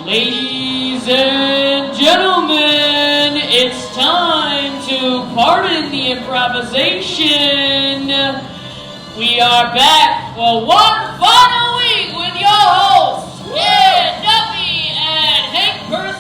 Ladies and gentlemen, it's time to pardon the improvisation. We are back for one final week with your hosts, Duffy and Hank Purcell.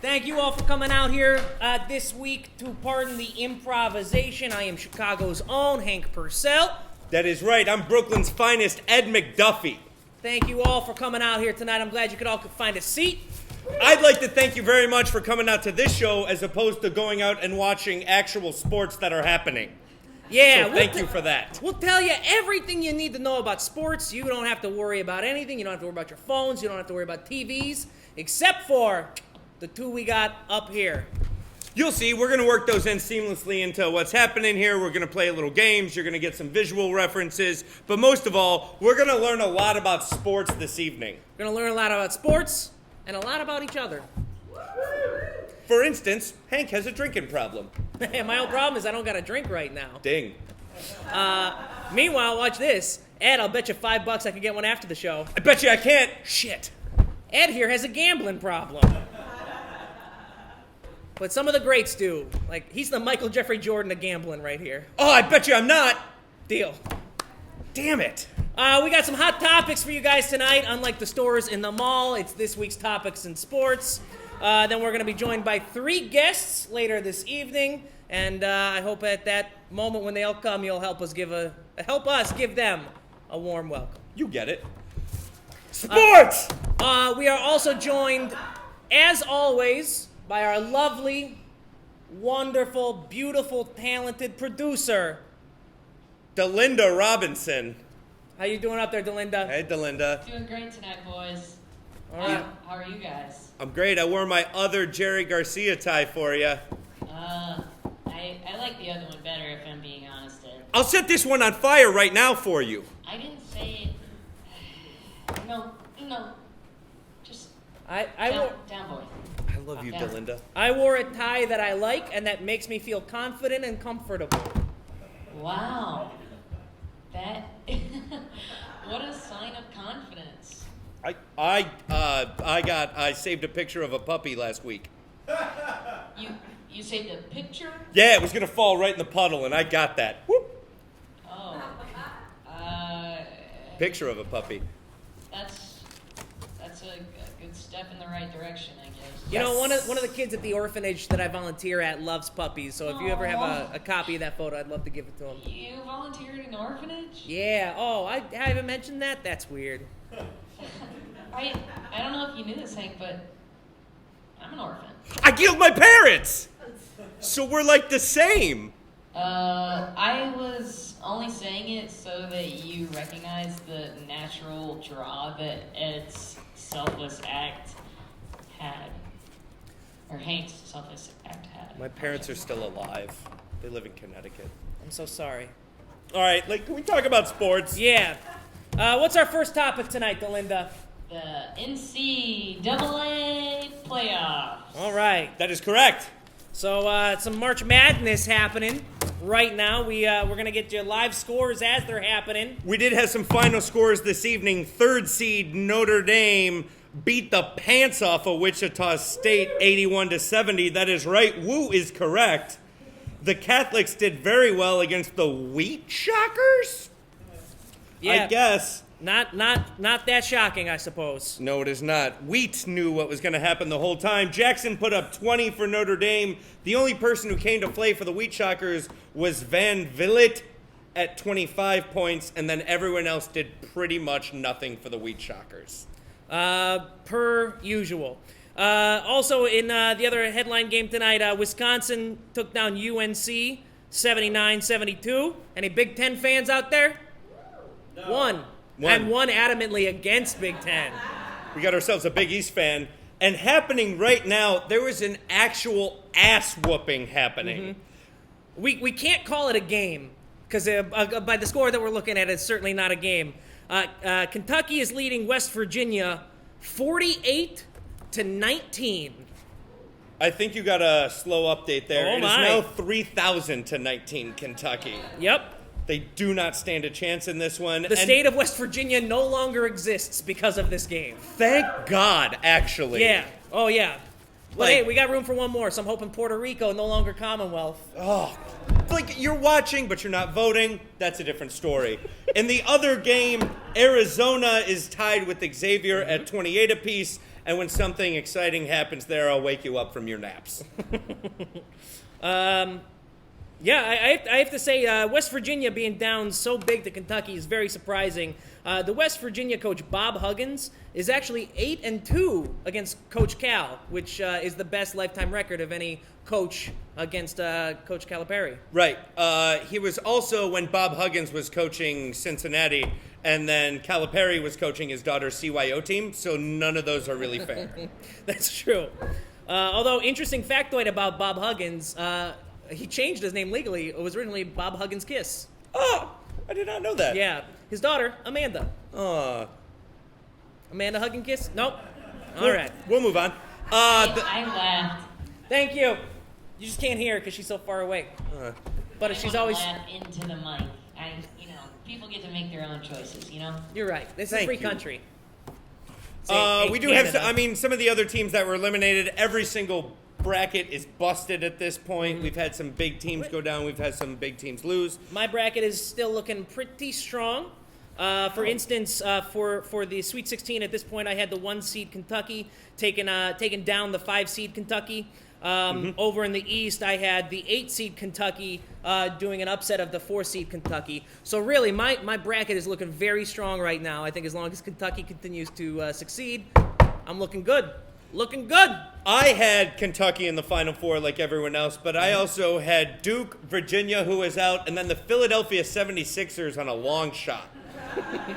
Thank you all for coming out here this week to pardon the improvisation. I am Chicago's own Hank Purcell. That is right. I'm Brooklyn's finest Ed McDuffie. Thank you all for coming out here tonight. I'm glad you could all find a seat. I'd like to thank you very much for coming out to this show as opposed to going out and watching actual sports that are happening. Yeah, so thank you for that. We'll tell you everything you need to know about sports. You don't have to worry about anything. You don't have to worry about your phones. You don't have to worry about TVs, except for the two we got up here. You'll see, we're going to work those in seamlessly into what's happening here. We're going to play little games. You're going to get some visual references. But most of all, we're going to learn a lot about sports this evening. We're going to learn a lot about sports and a lot about each other. For instance, Hank has a drinking problem. My own problem is I don't got a drink right now. Ding. Meanwhile, watch this. Ed, I'll bet you $5 I can get one after the show. I bet you I can't. Shit. Ed here has a gambling problem. But some of the greats do. Like, he's the Michael Jeffrey Jordan of gambling right here. Oh, I bet you I'm not. Deal. Damn it. We got some hot topics for you guys tonight. Unlike the stores in the mall, it's this week's topics in sports. Then we're going to be joined by 3 guests later this evening. And I hope at that moment when they all come, you'll help us give them a warm welcome. You get it. Sports! We are also joined, as always, by our lovely, wonderful, beautiful, talented producer, Delinda Robinson. How you doing up there, Delinda? Hey, Delinda. Doing great tonight, boys. All right. How are you guys? I'm great. I wore my other Jerry Garcia tie for you. I like the other one better, if I'm being honest, Ed. I'll set this one on fire right now for you. I didn't say it. No. Just down, boy. I love you, Delinda. I wore a tie that I like and that makes me feel confident and comfortable. Wow. That what a sign of confidence. I saved a picture of a puppy last week. You saved a picture? Yeah, it was gonna fall right in the puddle, and I got that. Whoop. Oh. Picture of a puppy. That's a good step in the right direction, I guess. You know, one of the kids at the orphanage that I volunteer at loves puppies, so if you ever have a copy of that photo, I'd love to give it to him. You volunteered in an orphanage? Yeah. Oh, I haven't mentioned that? That's weird. I don't know if you knew this, Hank, but I'm an orphan. I killed my parents! So we're like the same. I was only saying it so that you recognize the natural draw that Ed's selfless act had. Or Hank's selfless act had. My parents are still alive. They live in Connecticut. I'm so sorry. All right, can we talk about sports? Yeah. What's our first topic tonight, Delinda? The NCAA playoffs. All right. That is correct. So some March Madness happening right now. We're going to get you live scores as they're happening. We did have some final scores this evening. 3rd seed Notre Dame beat the pants off of Wichita State 81-70. That is right. Woo is correct. The Catholics did very well against the Wheat Shockers? Yeah. I guess. Not that shocking, I suppose. No, it is not. Wheat knew what was going to happen the whole time. Jackson put up 20 for Notre Dame. The only person who came to play for the Wheat Shockers was Van Vliet at 25 points, and then everyone else did pretty much nothing for the Wheat Shockers. Per usual. Also, in the other headline game tonight, Wisconsin took down UNC 79-72. Any Big Ten fans out there? No. One. I'm one adamantly against Big Ten. We got ourselves a Big East fan. And happening right now, there was an actual ass-whooping happening. Mm-hmm. We can't call it a game, because by the score that we're looking at, it's certainly not a game. Kentucky is leading West Virginia 48-19. I think you got a slow update there. Oh, it my. is now 3,000-19 Kentucky. Yep. They do not stand a chance in this one. The state of West Virginia no longer exists because of this game. Thank God, actually. Yeah. Oh, yeah. Well, Like- hey, we got room for one more, so I'm hoping Puerto Rico no longer Commonwealth. Oh, like you're watching, but you're not voting. That's a different story. In the other game, Arizona is tied with Xavier at 28 apiece. And when something exciting happens there, I'll wake you up from your naps. Yeah, I have to say, West Virginia being down so big to Kentucky is very surprising. The West Virginia coach, Bob Huggins, is actually 8-2 against Coach Cal, which is the best lifetime record of any coach against Coach Calipari. Right. He was also when Bob Huggins was coaching Cincinnati, and then Calipari was coaching his daughter's CYO team, so none of those are really fair. That's true. Although, interesting factoid about Bob Huggins, he changed his name legally. It was originally Bob Huggins Kiss. Oh, I did not know that. Yeah. His daughter, Amanda. Amanda Huggins Kiss? Nope. All right. We'll move on. I laughed. Thank you. You just can't hear her because she's so far away. But she's I always... laugh into the mic. People get to make their own choices, You're right. This is a Thank free you. country. We do have, some of the other teams that were eliminated, every single bracket is busted at this point. We've had some big teams go down. We've had some big teams lose. My bracket is still looking pretty strong. For instance, for the Sweet 16 at this point, I had the 1 seed Kentucky taking down the 5 seed Kentucky. Over in the East, I had the 8 seed Kentucky doing an upset of the 4 seed Kentucky. So really, my bracket is looking very strong right now. I think as long as Kentucky continues to succeed, I'm looking good. Looking good. I had Kentucky in the Final Four like everyone else, but I also had Duke, Virginia, who was out, and then the Philadelphia 76ers on a long shot.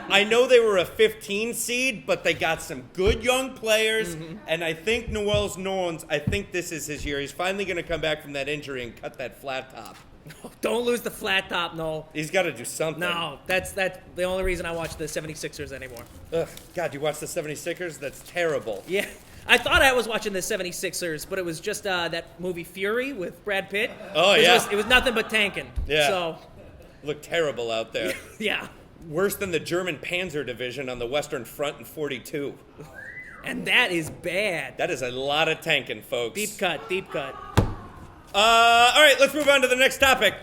I know they were a 15 seed, but they got some good young players, and I think New Orleans, I think this is his year. He's finally going to come back from that injury and cut that flat top. Don't lose the flat top, no. He's got to do something. No, that's the only reason I watch the 76ers anymore. Ugh, God, you watch the 76ers? That's terrible. Yeah. I thought I was watching the 76ers, but it was just that movie Fury with Brad Pitt. Oh, yeah. It was nothing but tanking. Yeah. So, Look terrible out there. yeah. Worse than the German Panzer Division on the Western Front in 42. And that is bad. That is a lot of tanking, folks. Deep cut. All right, let's move on to the next topic.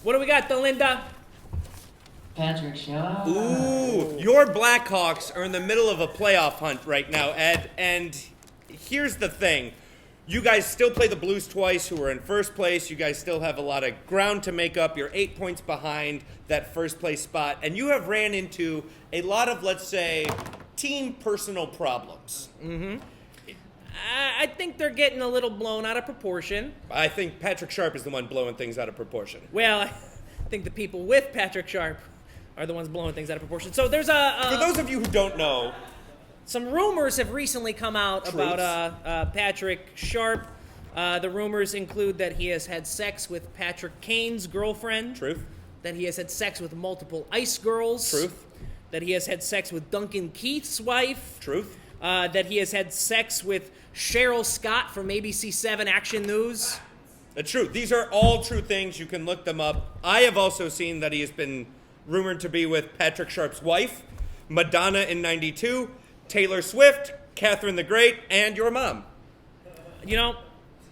What do we got, Delinda? Patrick Shaw. Ooh, your Blackhawks are in the middle of a playoff hunt right now, Ed. And here's the thing. You guys still play the Blues twice, who are in first place. You guys still have a lot of ground to make up. You're 8 points behind that first place spot. And you have ran into a lot of, let's say, team personal problems. I think they're getting a little blown out of proportion. I think Patrick Sharp is the one blowing things out of proportion. Well, I think the people with Patrick Sharp are the ones blowing things out of proportion. So there's For those of you who don't know, some rumors have recently come out about Patrick Sharp. The rumors include that he has had sex with Patrick Kane's girlfriend. Truth. That he has had sex with multiple Ice Girls. Truth. That he has had sex with Duncan Keith's wife. Truth. That he has had sex with Cheryl Scott from ABC7 Action News. The truth. These are all true things. You can look them up. I have also seen that he has been rumored to be with Patrick Sharp's wife, Madonna in 92, Taylor Swift, Catherine the Great, and your mom. You know,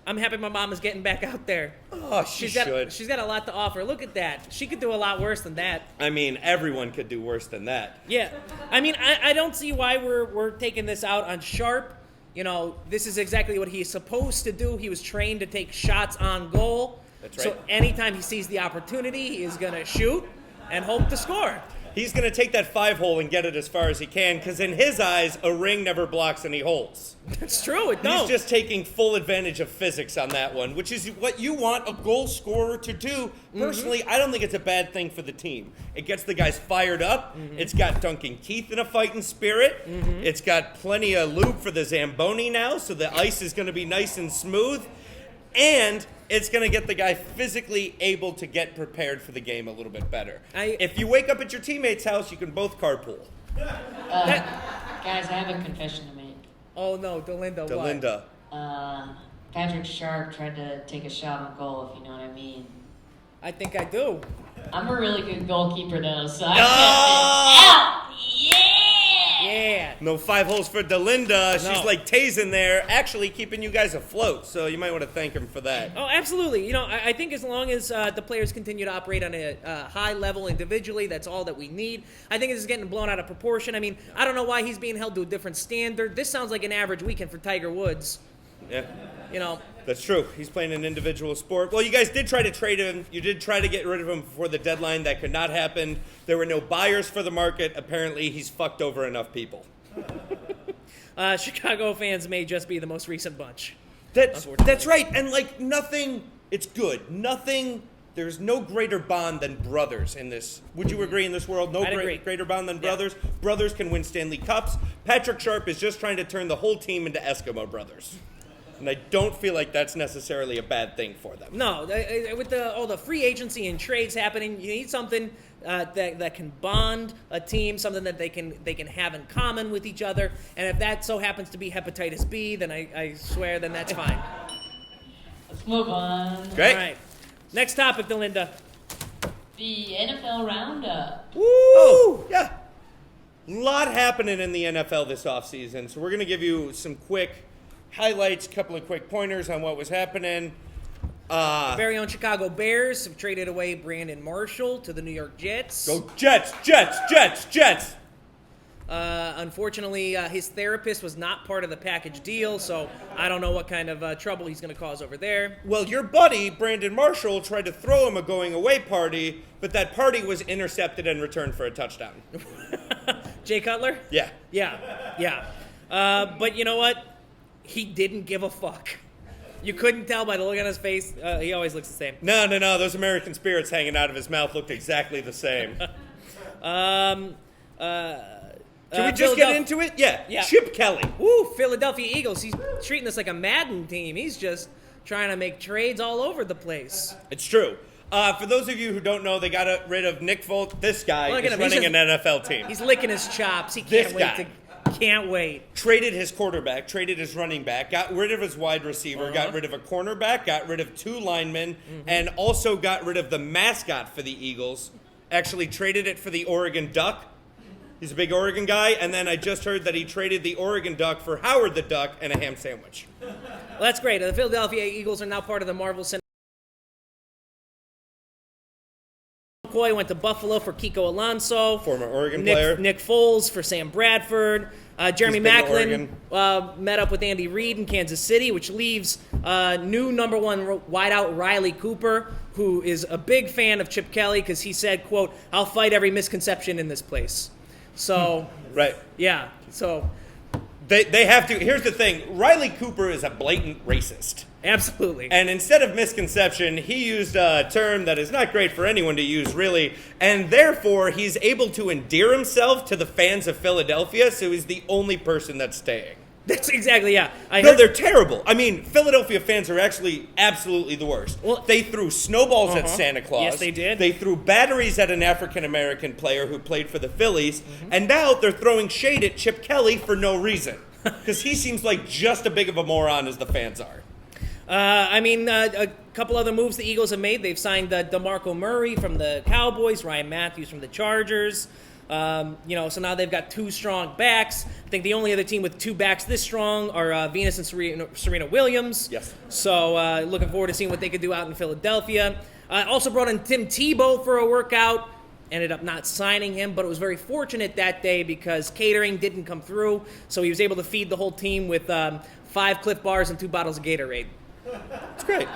I'm happy my mom is getting back out there. Oh, she should. She's got a lot to offer. Look at that. She could do a lot worse than that. I mean, everyone could do worse than that. Yeah. I mean, I don't see why we're taking this out on Sharp. You know, this is exactly what he's supposed to do. He was trained to take shots on goal. That's right. So anytime he sees the opportunity, he is going to shoot and hope to score. He's going to take that 5-hole and get it as far as he can, because in his eyes, a ring never blocks any holes. That's true. It don't. He's just taking full advantage of physics on that one, which is what you want a goal scorer to do. Personally, I don't think it's a bad thing for the team. It gets the guys fired up. It's got Duncan Keith in a fighting spirit. It's got plenty of lube for the Zamboni now, so the ice is going to be nice and smooth. And it's going to get the guy physically able to get prepared for the game a little bit better. If you wake up at your teammate's house, you can both carpool. Guys, I have a confession to make. Oh, no. Delinda, Delinda. what? Patrick Sharp tried to take a shot on goal, if you know what I mean. I think I do. I'm a really good goalkeeper though, so I Ah! out. Yeah. Yeah. No 5 holes for Delinda. No. She's like tasing there, actually keeping you guys afloat. So you might want to thank him for that. Oh, absolutely. You know, I think as long as the players continue to operate on a high level individually, that's all that we need. I think this is getting blown out of proportion. I mean, I don't know why he's being held to a different standard. This sounds like an average weekend for Tiger Woods. Yeah. You know, That's true. He's playing an individual sport. Well, you guys did try to trade him. You did try to get rid of him before the deadline. That could not happen. There were no buyers for the market. Apparently, he's fucked over enough people. Chicago fans may just be the most recent bunch. That's right. And like nothing, it's good. Nothing. There's no greater bond than brothers in this. Would you agree in this world? No I'd agree. greater bond than brothers. Brothers can win Stanley Cups. Patrick Sharp is just trying to turn the whole team into Eskimo brothers. And I don't feel like that's necessarily a bad thing for them. No, with all the free agency and trades happening, you need something that can bond a team, something that they can have in common with each other. And if that so happens to be hepatitis B, then I swear, then that's fine. Let's move on. Great. All right. Next topic, Delinda. The NFL Roundup. Woo! Oh, yeah. A lot happening in the NFL this offseason. So we're going to give you some quick highlights, couple of quick pointers on what was happening. Very own Chicago Bears have traded away Brandon Marshall to the New York Jets. Go Jets, Jets, Jets, Jets. Unfortunately, his therapist was not part of the package deal, so I don't know what kind of trouble he's going to cause over there. Well, your buddy, Brandon Marshall, tried to throw him a going-away party, but that party was intercepted and returned for a touchdown. Jay Cutler? Yeah. Yeah. But you know what? He didn't give a fuck. You couldn't tell by the look on his face. He always looks the same. No. Those American spirits hanging out of his mouth looked exactly the same. Can we just get into it? Yeah. Chip Kelly. Woo, Philadelphia Eagles. He's treating this like a Madden team. He's just trying to make trades all over the place. It's true. For those of you who don't know, they got rid of Nick Foles. This guy Look at is him. He's running an NFL team. He's licking his chops. He This can't guy. Can't wait. Traded his quarterback, traded his running back, got rid of his wide receiver, got rid of a cornerback, got rid of 2 linemen, and also got rid of the mascot for the Eagles. Actually traded it for the Oregon Duck. He's a big Oregon guy, and then I just heard that he traded the Oregon Duck for Howard the Duck and a ham sandwich. Well, that's great. The Philadelphia Eagles are now part of the Marvel Cinematic. McCoy went to Buffalo for Kiko Alonso. Former Oregon player. Nick Foles for Sam Bradford. Jeremy He's been to Maclin met up with Andy Reid in Kansas City, which leaves new number 1 wideout Riley Cooper, who is a big fan of Chip Kelly because he said, quote, "I'll fight every misconception in this place." So, Right. yeah. So, They have to. Here's the thing. Riley Cooper is a blatant racist. absolutely. And instead of misconception, he used a term that is not great for anyone to use, really. And therefore, he's able to endear himself to the fans of Philadelphia, so he's the only person that's staying. That's exactly, yeah. No, they're terrible. I mean, Philadelphia fans are actually absolutely the worst. Well, they threw snowballs at Santa Claus. Yes, they did. They threw batteries at an African-American player who played for the Phillies. And now they're throwing shade at Chip Kelly for no reason. Because he seems like just as big of a moron as the fans are. A couple other moves the Eagles have made. They've signed DeMarco Murray from the Cowboys, Ryan Matthews from the Chargers. So now they've got 2 strong backs. I think the only other team with 2 backs this strong are Venus and Serena Williams. Yes. So looking forward to seeing what they could do out in Philadelphia. Also brought in Tim Tebow for a workout. Ended up not signing him, but it was very fortunate that day because catering didn't come through. So he was able to feed the whole team with 5 Cliff Bars and 2 bottles of Gatorade. It's great.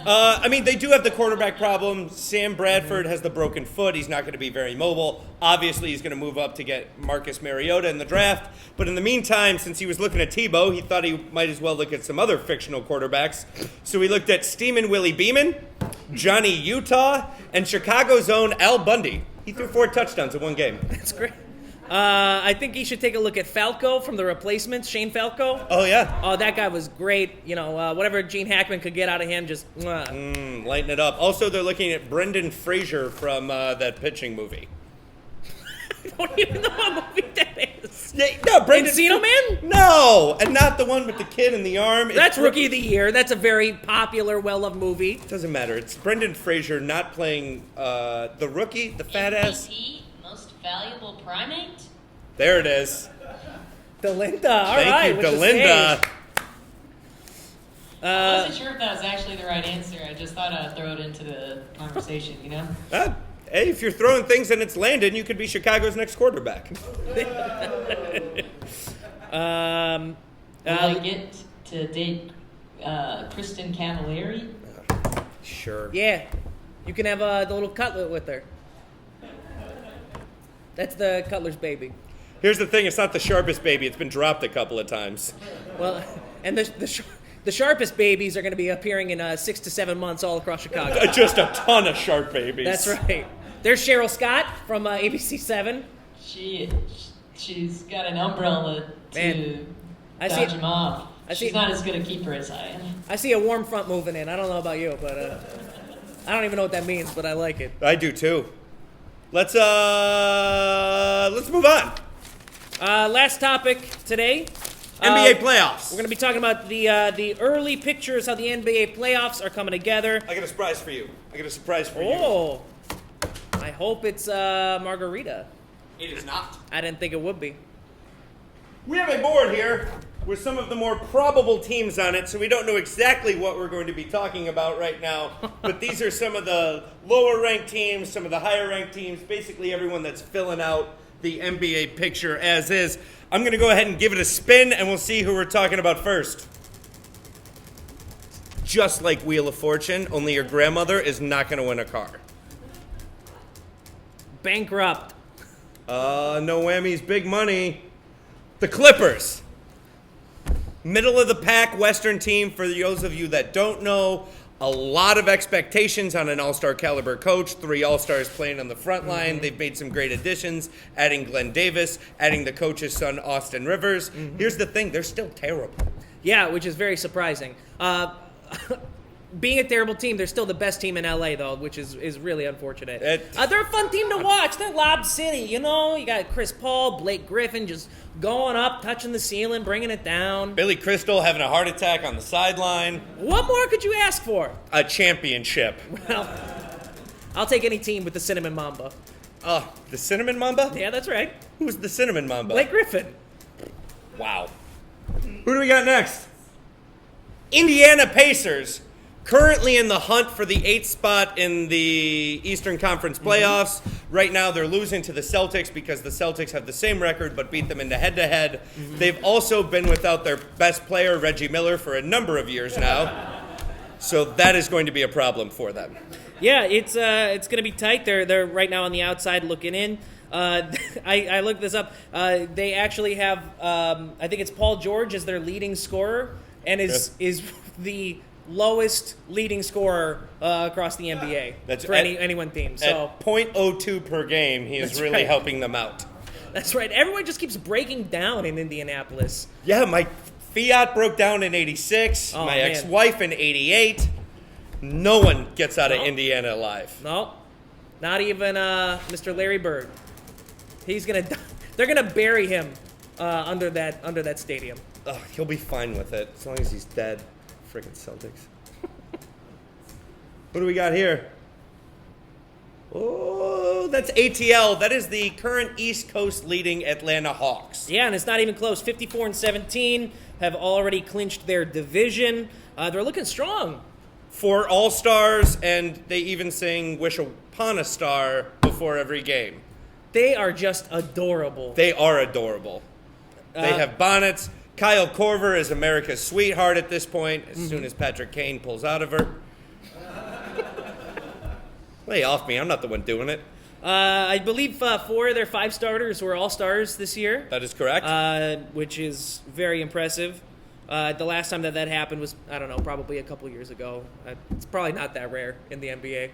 They do have the quarterback problem. Sam Bradford has the broken foot. He's not going to be very mobile. Obviously, he's going to move up to get Marcus Mariota in the draft. But in the meantime, since he was looking at Tebow, he thought he might as well look at some other fictional quarterbacks. So he looked at Steamin' Willie Beeman, Johnny Utah, and Chicago's own Al Bundy. He threw 4 touchdowns in one game. That's great. I think you should take a look at Falco from The Replacements, Shane Falco. Oh, yeah. Oh, that guy was great. Whatever Gene Hackman could get out of him, just Lighten it up. Also, they're looking at Brendan Fraser from that pitching movie. I don't even know what movie that is. No, Brendan. Encino Man? No, and not the one with the kid in the arm. That's Rookie of the Year. That's a very popular, well-loved movie. Doesn't matter. It's Brendan Fraser not playing the rookie, the fat ass. MVP, most valuable primate? There it is. Delinda. All right. Thank you, with the Delinda. stage. I wasn't sure if that was actually the right answer. I just thought I'd throw it into the conversation, you know? Hey, if you're throwing things and it's landing, you could be Chicago's next quarterback. Will I get to date Kristen Cavallari? Sure. Yeah. You can have the little cutlet with her. That's the Cutler's baby. Here's the thing, it's not the sharpest baby. It's been dropped a couple of times. Well, and the sharpest babies are going to be appearing in 6 to 7 months all across Chicago. Just a ton of sharp babies. That's right. There's Cheryl Scott from ABC 7. She's got an umbrella to dodge him off. She's not as good a keeper as I am. I see a warm front moving in. I don't know about you, but I don't even know what that means, but I like it. I do too. Let's move on. Last topic today. NBA playoffs. We're going to be talking about the early pictures, how the NBA playoffs are coming together. I got a surprise for you. Oh, I hope it's margarita. It is not. I didn't think it would be. We have a board here with some of the more probable teams on it, so we don't know exactly what we're going to be talking about right now. But these are some of the lower-ranked teams, some of the higher-ranked teams, basically everyone that's filling out the NBA picture as is. I'm going to go ahead and give it a spin, and we'll see who we're talking about first. Just like Wheel of Fortune, only your grandmother is not going to win a car. Bankrupt. No whammies, big money. The Clippers. Middle of the pack Western team, for those of you that don't know. A lot of expectations on an all-star caliber coach. 3 all-stars playing on the front line. Mm-hmm. They've made some great additions, adding Glenn Davis, adding the coach's son, Austin Rivers. Mm-hmm. Here's the thing, they're still terrible. Yeah, which is very surprising. Being a terrible team, they're still the best team in LA, though, which is really unfortunate. They're a fun team to watch. They're Lob City, you know? You got Chris Paul, Blake Griffin just going up, touching the ceiling, bringing it down. Billy Crystal having a heart attack on the sideline. What more could you ask for? A championship. Well, I'll take any team with the Cinnamon Mamba. The Cinnamon Mamba? Yeah, that's right. Who's the Cinnamon Mamba? Blake Griffin. Wow. Who do we got next? Indiana Pacers. Currently in the hunt for the 8th spot in the Eastern Conference playoffs. Mm-hmm. Right now they're losing to the Celtics because the Celtics have the same record but beat them into head-to-head. Mm-hmm. They've also been without their best player, Reggie Miller, for a number of years now. So that is going to be a problem for them. Yeah, it's going to be tight. They're right now on the outside looking in. I looked this up. They actually have, I think it's Paul George as their leading scorer and is the lowest leading scorer across the NBA. That's for any one team. So at .02 per game, he is really helping them out. That's right. Everyone just keeps breaking down in Indianapolis. Yeah, my Fiat broke down in '86. My ex-wife in '88. No one gets out of Indiana alive. No, not even Mr. Larry Bird. He's gonna. They're gonna bury him under that stadium. He'll be fine with it as long as he's dead. Freaking Celtics. What do we got here? Oh, that's ATL. That is the current East Coast leading Atlanta Hawks. Yeah, and it's not even close. 54-17 have already clinched their division. They're looking strong. 4 All-Stars, and they even sing Wish Upon a Star before every game. They are just adorable. They are adorable. They have bonnets. Kyle Korver is America's sweetheart at this point, as soon as Patrick Kane pulls out of her. Lay off me. I'm not the one doing it. I believe 4 of their 5 starters were all-stars this year. That is correct. Which is very impressive. The last time that happened was, I don't know, probably a couple years ago. It's probably not that rare in the NBA.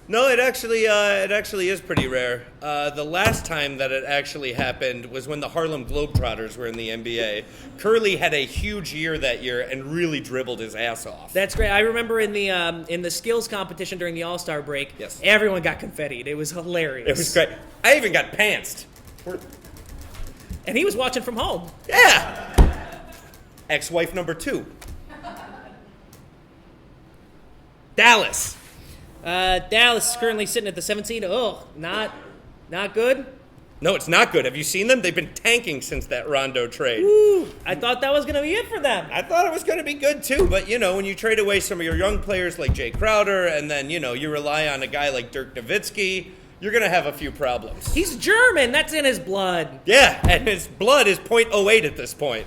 No, it actually is pretty rare. The last time that it actually happened was when the Harlem Globetrotters were in the NBA. Curly had a huge year that year and really dribbled his ass off. That's great. I remember in the skills competition during the All-Star break, yes, everyone got confettied. It was hilarious. It was great. I even got pantsed. And he was watching from home. Yeah. Ex-wife number 2. Dallas. Dallas is currently sitting at the 7th seed. Oh, not good. No, it's not good. Have you seen them? They've been tanking since that Rondo trade. Woo, I thought that was going to be it for them. I thought it was going to be good too, but when you trade away some of your young players like Jay Crowder, and then you rely on a guy like Dirk Nowitzki, you're going to have a few problems. He's German. That's in his blood. Yeah, and his blood is .08 at this point.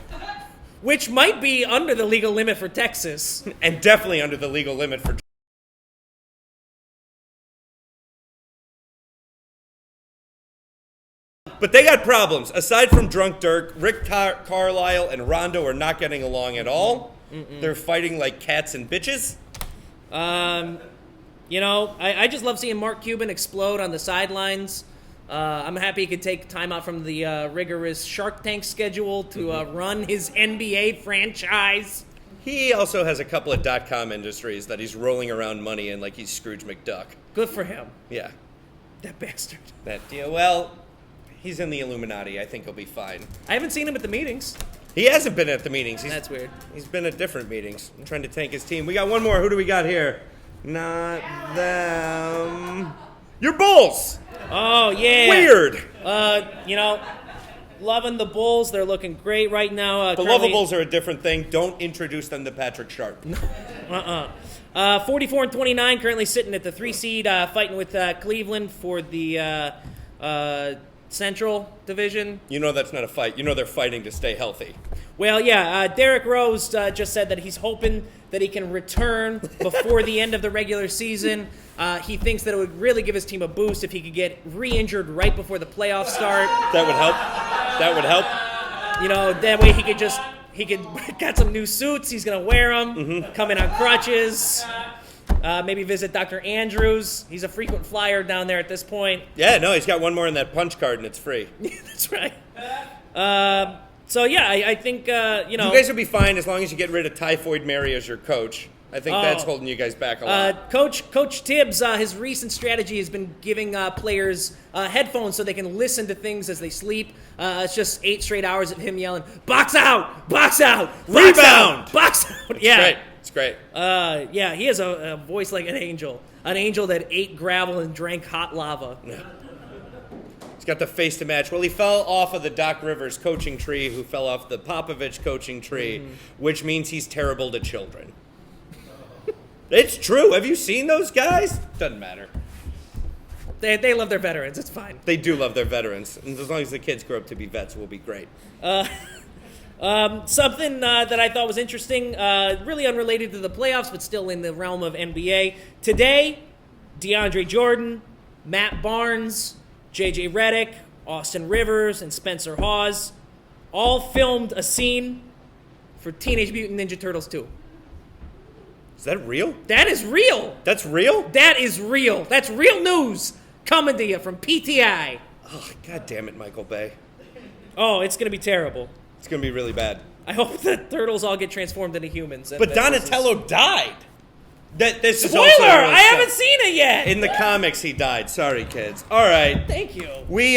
Which might be under the legal limit for Texas. And definitely under the legal limit for. But they got problems. Aside from drunk Dirk, Rick Carlisle and Rondo are not getting along at all. They're fighting like cats and bitches. I just love seeing Mark Cuban explode on the sidelines. I'm happy he could take time out from the rigorous Shark Tank schedule to run his NBA franchise. He also has a couple of .com industries that he's rolling around money in like he's Scrooge McDuck. Good for him. Yeah. That bastard. He's in the Illuminati. I think he'll be fine. I haven't seen him at the meetings. He hasn't been at the meetings. That's weird. He's been at different meetings. I'm trying to tank his team. We got one more. Who do we got here? Not them. Your Bulls! Oh, yeah. Weird. Loving the Bulls. They're looking great right now. The Lovables are a different thing. Don't introduce them to Patrick Sharp. 44-29, currently sitting at the 3 seed, fighting with Cleveland for the Central Division. That's not a fight. They're fighting to stay healthy. Well, yeah, Derrick Rose just said that he's hoping that he can return before the end of the regular season. He thinks that it would really give his team a boost if he could get re-injured right before the playoffs start. That would help. That way he could got some new suits. He's going to wear them, come in on crutches, maybe visit Dr. Andrews. He's a frequent flyer down there at this point. Yeah, no, he's got one more in that punch card and it's free. That's right. I think, You guys will be fine as long as you get rid of Typhoid Mary as your coach. I think that's holding you guys back a lot. Coach Tibbs, his recent strategy has been giving players headphones so they can listen to things as they sleep. It's just 8 straight hours of him yelling, "Box out! Box out! Rebound! Box out!" Yeah. It's great. He has a voice like an angel that ate gravel and drank hot lava. Yeah. He's got the face to match. Well, he fell off of the Doc Rivers coaching tree, who fell off the Popovich coaching tree, which means he's terrible to children. It's true. Have you seen those guys? Doesn't matter. They love their veterans. It's fine. They do love their veterans. And as long as the kids grow up to be vets, we'll be great. Something that I thought was interesting, really unrelated to the playoffs, but still in the realm of NBA. Today, DeAndre Jordan, Matt Barnes, J.J. Redick, Austin Rivers, and Spencer Hawes all filmed a scene for Teenage Mutant Ninja Turtles 2. Is that real? That is real. That's real? That is real. That's real news coming to you from PTI. Oh, God damn it, Michael Bay. Oh, it's going to be terrible. It's going to be really bad. I hope the turtles all get transformed into humans. But Donatello died. This Spoiler! Is also I haven't seen it yet. In the comics, he died. Sorry, kids. All right. Thank you. We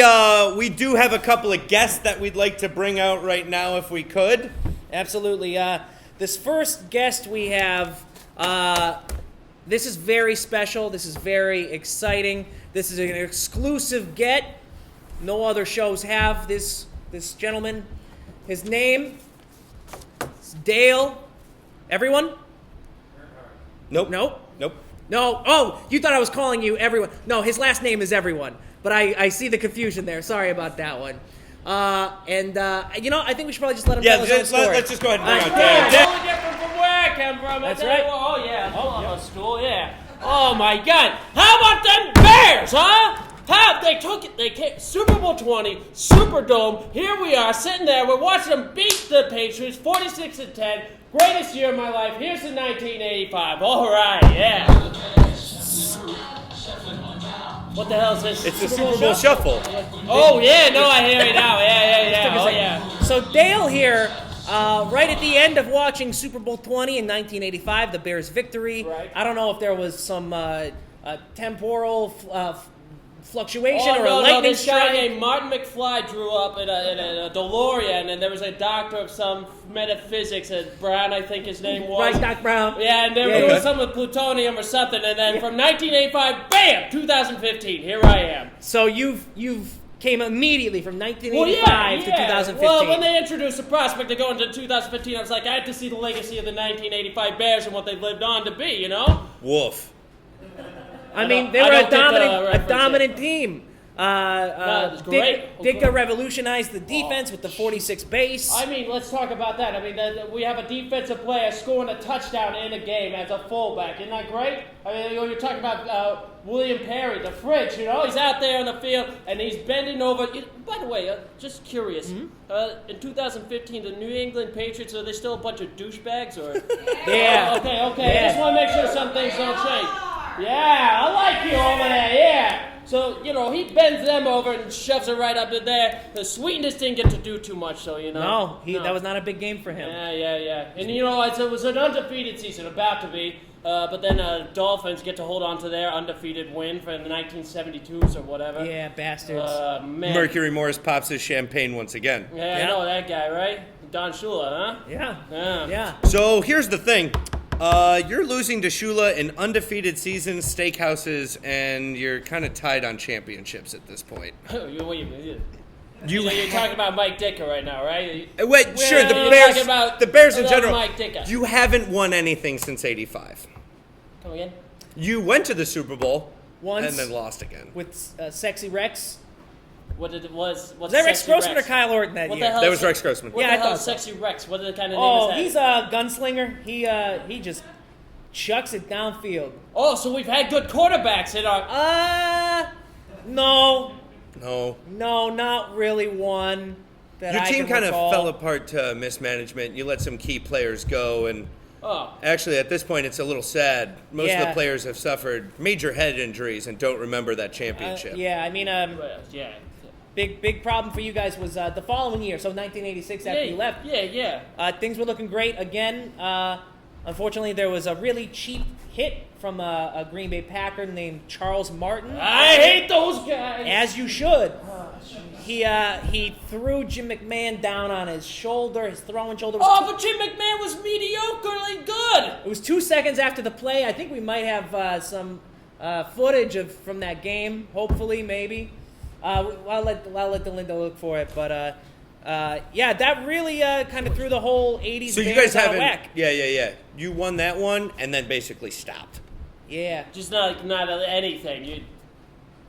do have a couple of guests that we'd like to bring out right now, if we could. Absolutely. This first guest we have, this is very special. This is very exciting. This is an exclusive get. No other shows have this gentleman. His name is Dale. Everyone? Nope. Nope. Nope. No. Oh, you thought I was calling you everyone. No, his last name is Everyone. But I see the confusion there. Sorry about that one. I think we should probably just let him tell his own story. Let's just go ahead and bring out Yeah, Dan. totally different from where I come from. That's right. Oh, yeah. On a stool, yeah. Oh, my God. How about them Bears, huh? They took it. They came, Super Bowl 20, Superdome. Here we are sitting there. We're watching them beat the Patriots 46-10. Greatest year of my life. Here's the 1985. All right, yeah. What the hell is this? It's the Super Bowl Shuffle. Oh, yeah. No, I hear it now. Yeah. Oh, yeah. So Dale here, right at the end of watching Super Bowl 20 in 1985, the Bears' victory. Right. I don't know if there was some temporal fluctuation or a no, lightning this guy strike? named Martin McFly drew up in a DeLorean, and there was a doctor of some metaphysics, Brown, I think his name was. Right, Doc Brown. Yeah, and they were doing something with plutonium or something, and then from 1985, bam, 2015, here I am. So you've came immediately from 1985 to 2015. Well, when they introduced the prospect to go into 2015, I was like, I had to see the legacy of the 1985 Bears and what they lived on to be, you know? Woof. I mean, they I were don't a get the dominant reference team. it was great. Ditka revolutionized the defense with the 46 base. I mean, let's talk about that. I mean, we have a defensive player scoring a touchdown in a game as a fullback. Isn't that great? I mean, you're talking about William Perry, the fridge, you know? He's out there on the field, and he's bending over. By the way, just curious. In 2015, the New England Patriots, are they still a bunch of douchebags? Or? Yeah. Okay. Yeah. I just want to make sure some things don't change. Yeah, I like you over there, yeah. So, he bends them over and shoves it right up in there. The Sweetness didn't get to do too much, so, No, that was not a big game for him. Yeah. And, it was an undefeated season, about to be. But then Dolphins get to hold on to their undefeated win from the 1972s or whatever. Yeah, bastards. Man. Mercury Morris pops his champagne once again. Yeah, I know that guy, right? Don Shula, huh? Yeah. So here's the thing. You're losing to Shula in undefeated seasons, steakhouses, and you're kind of tied on championships at this point. You're talking about Mike Ditka right now, right? Wait, sure, the You're Bears, talking about- the Bears in about general. Mike Ditka. You haven't won anything since '85. Come again? You went to the Super Bowl Once. and then lost again. With Sexy Rex. What did it was? Was that Rex Sexy Grossman or Kyle Orton that What year? the hell? That was Rex Grossman. What Yeah, the I hell thought is so. Sexy Rex? What kind of name is that? He's a gunslinger. He just chucks it downfield. Oh, so we've had good quarterbacks in our. No, No. not really one. That Your I team can kind of recall. fell apart to mismanagement. You let some key players go, and actually, at this point, it's a little sad. Most of the Yeah. players have suffered major head injuries and don't remember that championship. Yeah, I mean, Yeah. big problem for you guys was the following year, so 1986 after you left. Yeah. Things were looking great again. Unfortunately, there was a really cheap hit from a Green Bay Packer named Charles Martin. I hate those guys. As you should. He threw Jim McMahon down on his shoulder. His throwing shoulder was But Jim McMahon was mediocrely good. It was 2 seconds after the play. I think we might have some footage from that game. Hopefully, maybe. I'll let Delinda look for it. But that really kind of threw the whole 80s So you Bears guys out of haven't. whack. Yeah. You won that one and then basically stopped. Yeah. Just not anything.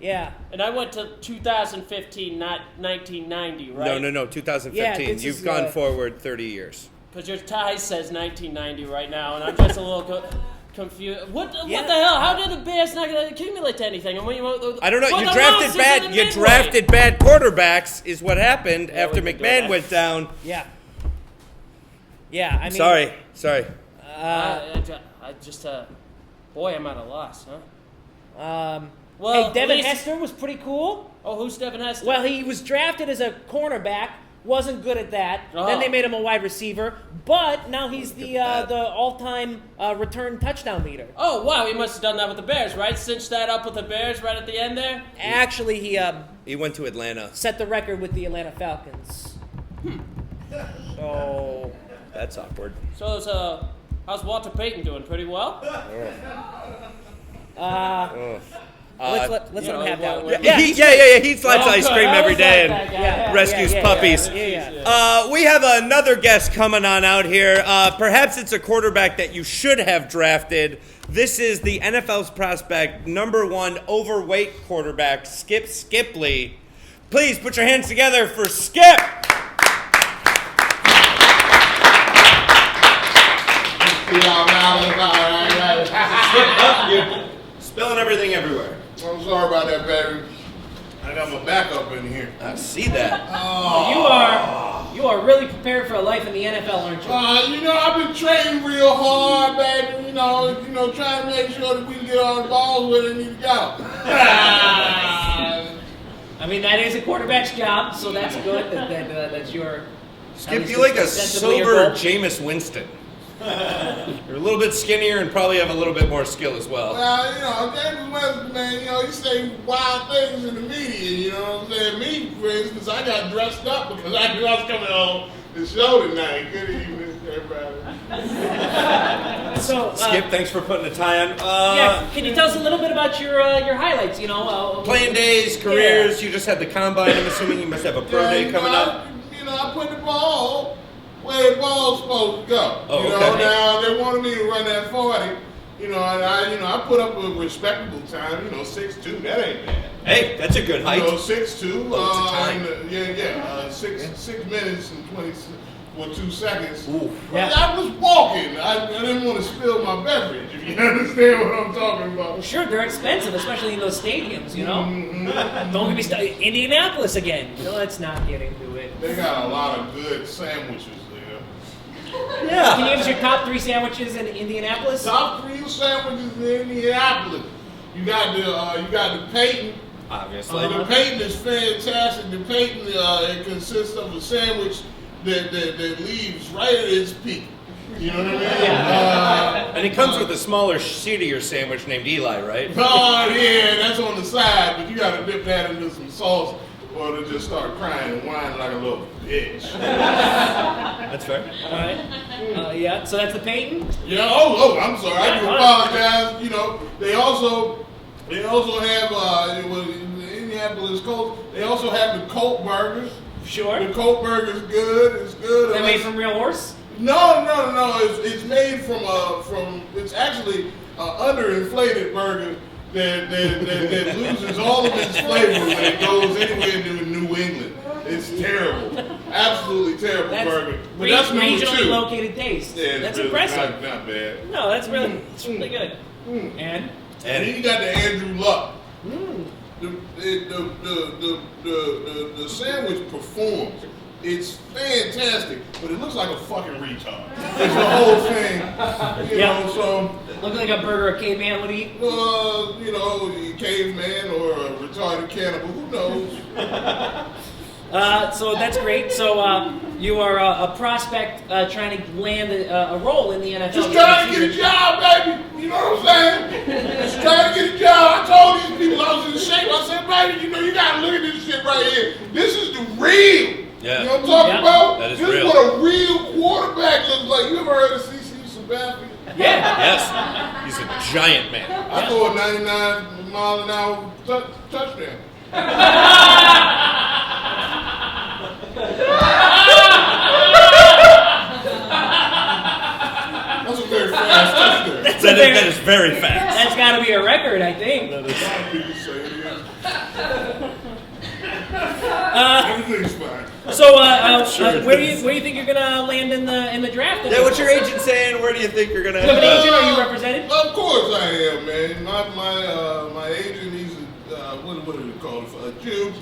Yeah. And I went to 2015, not 1990, right? No. 2015. Yeah, this You've is, gone forward 30 years. Because your tie says 1990 right now, and I'm just a little confused. What the hell? How did the Bears not accumulate to anything? I don't know. Well, You the drafted losses bad. in the You midway. drafted bad quarterbacks. Is what happened after we can do McMahon that. went down. Yeah. Yeah. I mean. Sorry. I just, boy, I'm at a loss, huh? Well, Hey, Devin at least- Hester was pretty cool. Oh, who's Devin Hester? Well, he was drafted as a cornerback. Wasn't good at that. Oh. Then they made him a wide receiver. But now he's the all-time return touchdown leader. Oh, wow, he must have done that with the Bears, right? Cinched that up with the Bears right at the end there? Actually, He went to Atlanta. set the record with the Atlanta Falcons. So That's awkward. So, how's Walter Payton doing? Pretty well? let's let him have that one. Yeah. He slides Oh, ice good. cream I every was day like and that guy. Yeah. rescues Yeah. puppies. Yeah. We have another guest coming on out here. Perhaps it's a quarterback that you should have drafted. This is the NFL's prospect, #1 overweight quarterback, Skip Skipley. Please put your hands together for Skip. You're spilling everything everywhere. I'm sorry about that, baby. I got my back up in here. I see that. You are really prepared for a life in the NFL, aren't you? I've been training real hard, baby. Trying to make sure that we can get all the balls where they need to go. I mean, that is a quarterback's job, so that's good. That's your. Skip, you like a ostensibly your sober goal. Jameis Winston. You're a little bit skinnier and probably have a little bit more skill as well. Well, you know, James West, man, you know, he say wild things in the media, you know what I'm saying? Me, for instance, I got dressed up because I knew I was coming on the show tonight. Good evening, everybody. So, Skip, thanks for putting a tie on. yeah, can you tell us a little bit about your highlights? You know, Playing days, careers. You just had the combine. I'm assuming you must have a pro day coming up. I put the ball where the ball's supposed to go. Oh, you know, okay. now they wanted me to run that 40. You know, and I put up a respectable time. You know, 6'2". That ain't bad. Hey, that's a good height. You know, 6'2". it's a time. 6 minutes and 2 seconds. Ooh. Yeah. I was walking. I didn't want to spill my beverage. If you understand what I'm talking about. sure, they're expensive, especially in those stadiums. You know, Mhm. don't get me started. Indianapolis again. No, let's not get into it. They got a lot of good sandwiches there. Can you Yeah. give us your top 3 sandwiches in Indianapolis? Top 3 sandwiches in Indianapolis. You got the Peyton. Obviously. The Peyton is fantastic. The Peyton it consists of a sandwich that leaves right at its peak. You know what I mean? And it comes with a smaller, shittier sandwich named Eli, right? Oh yeah, that's on the side, but you got to dip that into some sauce, or to just start crying and whining like a little bitch. That's fair. All right. Yeah. So that's the Peyton. Yeah. Oh, I'm sorry. I do apologize. You know, they also have it was in the Indianapolis Colts. They also have the Colt burgers. Sure. The Colt burger's good. It's good. Is that made from real horse? No. It's made from it's actually an underinflated burger that loses all of its flavor when it goes anywhere to New England. It's terrible, absolutely terrible burger. But that's number regionally 2. located taste. Yeah, That's really impressive. Not bad. No, that's really good. And And then you got the Andrew Luck. The sandwich performs. It's fantastic, but it looks like a fucking retard. It's the whole thing, you know. So, looks like a burger a caveman would eat. you know, a caveman or a retarded cannibal, who knows? So that's great. So you are a prospect trying to land a role in the NFL. Just trying to get a job, baby. You know what I'm saying? Just trying to get a job. I told these people I was in shape. I said, baby, you know, you gotta look at this shit right here. This is the real. Yeah. You know what I'm talking about? That is this real. is what a real quarterback looks like. You ever heard of C.C. Sabathia? Yeah. Yes. He's a giant man. I throw a 99 mile an hour touchdown. That's a very fast touchdown. That is very fast. That's got to be a record, I think. A lot of people say it is. Everything's fine. So, Sure it where do is. you think you're gonna land in the draft? Yeah, what's your agent saying? Where do you think you're gonna? Do you have an agent? Are you represented? Of course I am, man. My agent, he's a what do we call it? A Jew.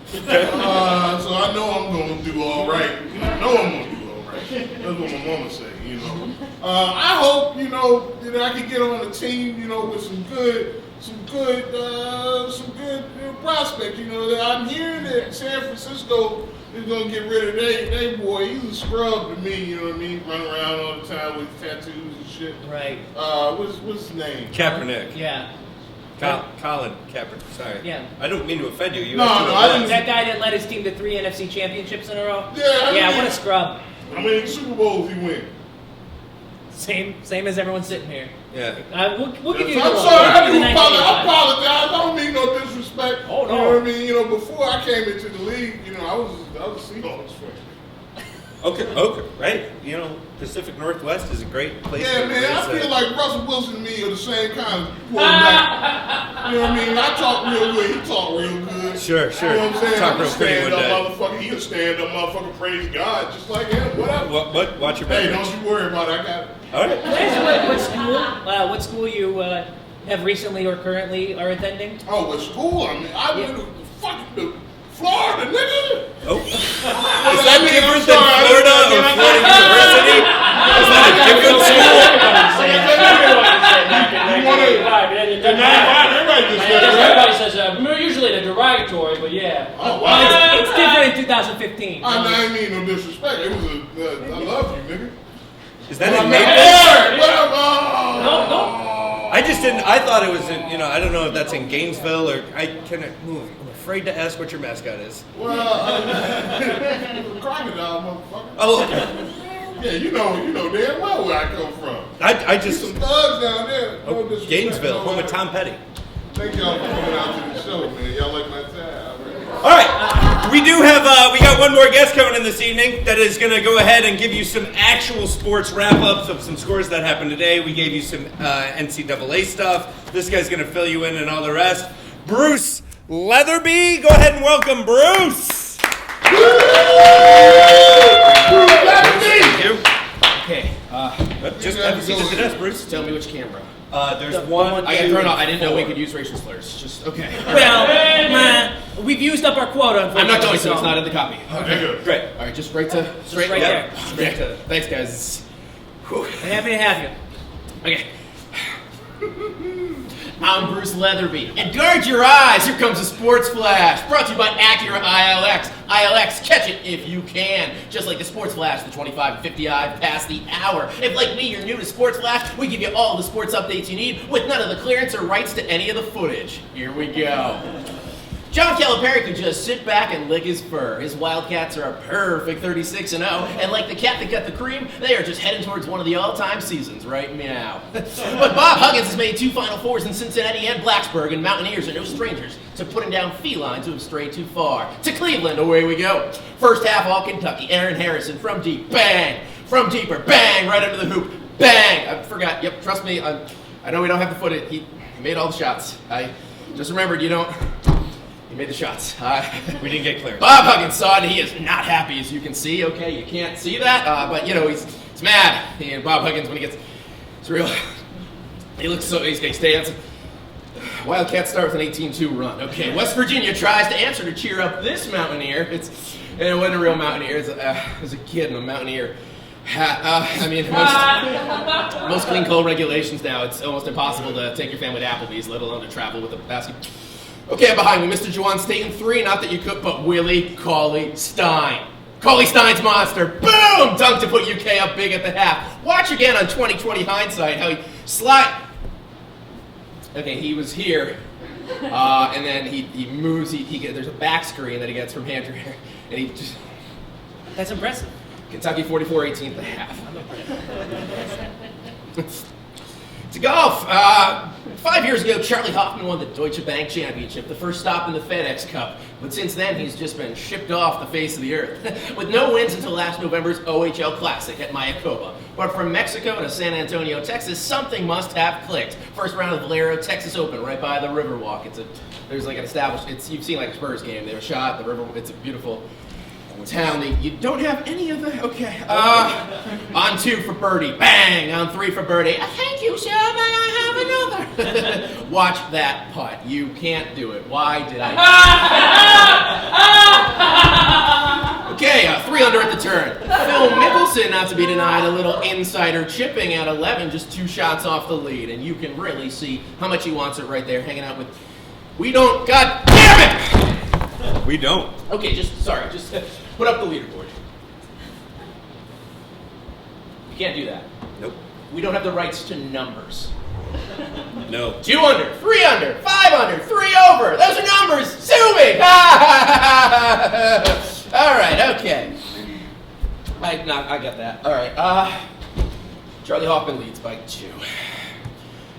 So I know I'm gonna do all right. I know I'm gonna do all right. That's what my mama say, you know. I hope, you know, that I can get on the team, you know, with some good prospects. You know, that I'm hearing that San Francisco is gonna get rid of they boy. He's a scrub to me. You know what I mean? Run around all the time with tattoos and shit. Right. What's his name? Kaepernick. Yeah. Colin Kaepernick. Sorry. Yeah. I don't mean to offend you. No, I didn't. That guy that led his team to 3 NFC championships in a row. Yeah. Yeah. What a scrub. How many Super Bowls he win? Same as everyone sitting here. Yeah. We'll give you. I'm the sorry, I do the apologize. 1985. I apologize. I don't mean no disrespect. Oh, no. You know what I mean? You know, before I came into the league, you know, I was a Seahawks fan. Okay, right? You know, Pacific Northwest is a great place. Yeah, to man, I raise feel like Russell Wilson and me are the same kind of quarterback. You know what I mean? I talk real good, he talk real good. Sure. You know what I'm saying? Talk I'm a real pretty one day. stand-up motherfucker. He a stand-up motherfucker, praise God, just like him. Whatever. What? Watch your Hey, beverage. don't you worry about it. I got it. All right. Can I ask what school you have recently or currently are attending? Oh, with school? I mean, I went to fucking Florida, nigga. Oh. Is that different than Florida or Florida University? Is that a different school? Everybody says usually in a derogatory, but yeah. Oh, wow. It's different in 2015. I didn't mean no disrespect. It was I love you, nigga. Is that in Hey, Naples? what up? No. I just didn't. I thought it was in. I don't know if that's in Gainesville or. I'm afraid to ask what your mascot is. Well, crocodile, motherfucker. Oh, okay. Yeah, you know damn well where I come from. I There's just. some thugs down there. No Oh, disrespect, Gainesville, no, home of Tom Petty. Thank y'all for coming out to the show, man. Y'all like my tie. All right, we do have. We got one more guest coming in this evening that is going to go ahead and give you some actual sports wrap-ups of some scores that happened today. We gave you some NCAA stuff. This guy's going to fill you in and all the rest. Bruce Leatherby, go ahead and welcome Bruce. Thank you. Okay, Just have a seat at the desk, Bruce. tell me which camera. There's one. I got two, thrown off. I didn't know we four. could use racial slurs. Just okay. Well, we've used up our quota, I'm unfortunately. not going to. It's not in the copy. Nigga. Great. All right, just right to straight. right yeah. there. Straight to. Thanks, guys. Whew. I'm happy to have you. Okay. I'm Bruce Leatherby. And guard your eyes, here comes a sports flash. Brought to you by Acura ILX. ILX, catch it if you can. Just like the sports flash, the 25 and 50i past the hour. If like me, you're new to sports flash, we give you all the sports updates you need with none of the clearance or rights to any of the footage. Here we go. John Calipari could just sit back and lick his fur. His Wildcats are a perfect 36-0, and like the cat that got the cream, they are just heading towards one of the all-time seasons right now. But Bob Huggins has made 2 Final Fours in Cincinnati and Blacksburg, and Mountaineers are no strangers to putting down felines who have strayed too far. To Cleveland, away we go. First half, all Kentucky. Aaron Harrison from deep, bang! From deeper, bang! Right under the hoop, bang! I forgot. Yep, trust me. I know we don't have the footage. He made all the shots. I just remembered you don't. He made the shots. We didn't get clear. Bob Huggins saw it, and he is not happy, as you can see. Okay, you can't see that, but he's mad. And Bob Huggins, when he gets, it's real. He looks so he's dancing. Wildcats start with an 18-2 run. Okay, West Virginia tries to answer to cheer up this Mountaineer. It wasn't a real Mountaineer. It was a kid in a Mountaineer hat. Most clean coal regulations now, it's almost impossible to take your family to Applebee's, let alone to travel with a basket. Okay, behind me, Mr. Juwan Staten 3, not that you could, but Willie Cauley-Stein. Cauley-Stein's monster, boom! Dunked to put UK up big at the half. Watch again on 20/20 hindsight how he Okay, he was here, and then he moves, there's a back screen that he gets from Andrew, and he just... That's impressive. Kentucky 44-18 at the half. To golf, 5 years ago, Charlie Hoffman won the Deutsche Bank Championship, the first stop in the FedEx Cup. But since then, he's just been shipped off the face of the earth, with no wins until last November's OHL Classic at Mayakoba. But from Mexico to San Antonio, Texas, something must have clicked. First round of Valero Texas Open, right by the Riverwalk. There's like an established. You've seen like a Spurs game. They were shot the river. It's a beautiful town. You don't have any of the. Okay. On 2 for birdie. Bang. On 3 for birdie. Thank you, sir, but I have another. Watch that putt. You can't do it. Why did I? Okay, 3 under at the turn. Phil Mickelson, not to be denied, a little insider chipping at 11, just 2 shots off the lead, and you can really see how much he wants it right there, hanging out with. We don't. God damn it! We don't. Okay, just put up the leaderboard. You can't do that. Nope. We don't have the rights to numbers. No. 2 under, 3 under, 5 under, 3 over. Those are numbers. Sue me. All right. Okay. I got that. All right. Charlie Hoffman leads by 2.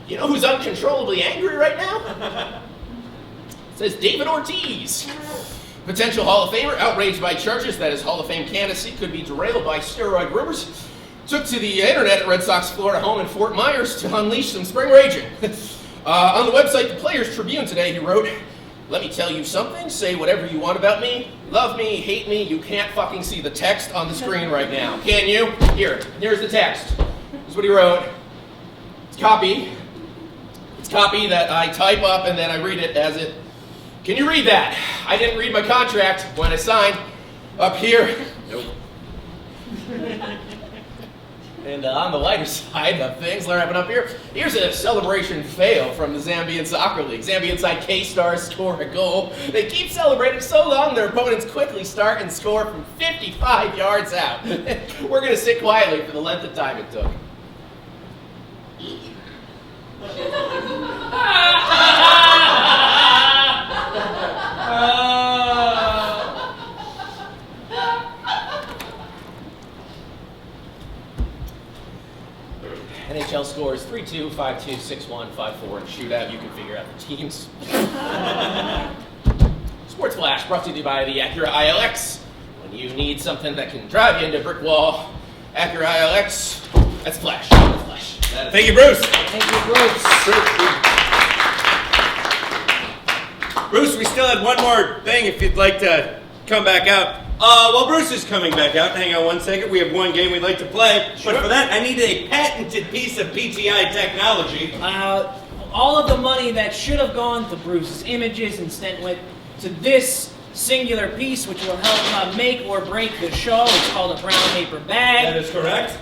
You know who's uncontrollably angry right now? It says David Ortiz. Potential Hall of Famer, outraged by charges that his Hall of Fame candidacy could be derailed by steroid rumors, took to the internet at Red Sox Florida home in Fort Myers to unleash some spring raging. On the website, the Players Tribune today, he wrote, "Let me tell you something, say whatever you want about me, love me, hate me, you can't fucking see the text on the screen right now. Can you? Here's the text. Here's what he wrote. It's copy. It's copy that I type up and then I read it as it. Can you read that? I didn't read my contract when I signed up here. Nope. And on the lighter side of things, wrapping up here, here's a celebration fail from the Zambian Soccer League. Zambian side K-Stars score a goal. They keep celebrating so long their opponents quickly start and score from 55 yards out. We're going to sit quietly for the length of time it took. NHL scores 3-2, 5-2, 6-1, 5-4 in shootout. You can figure out the teams. Sports Flash brought to you by the Acura ILX. When you need something that can drive you into a brick wall, Acura ILX, that's Flash. That's Flash. Thank you, Bruce. Thank you, Bruce. Bruce, we still had one more thing if you'd like to come back out. While Bruce is coming back out, hang on one second. We have one game we'd like to play. But for that, I need a patented piece of PTI technology. All of the money that should have gone to Bruce's images instead went to this singular piece, which will help make or break the show. It's called a brown paper bag. That is correct.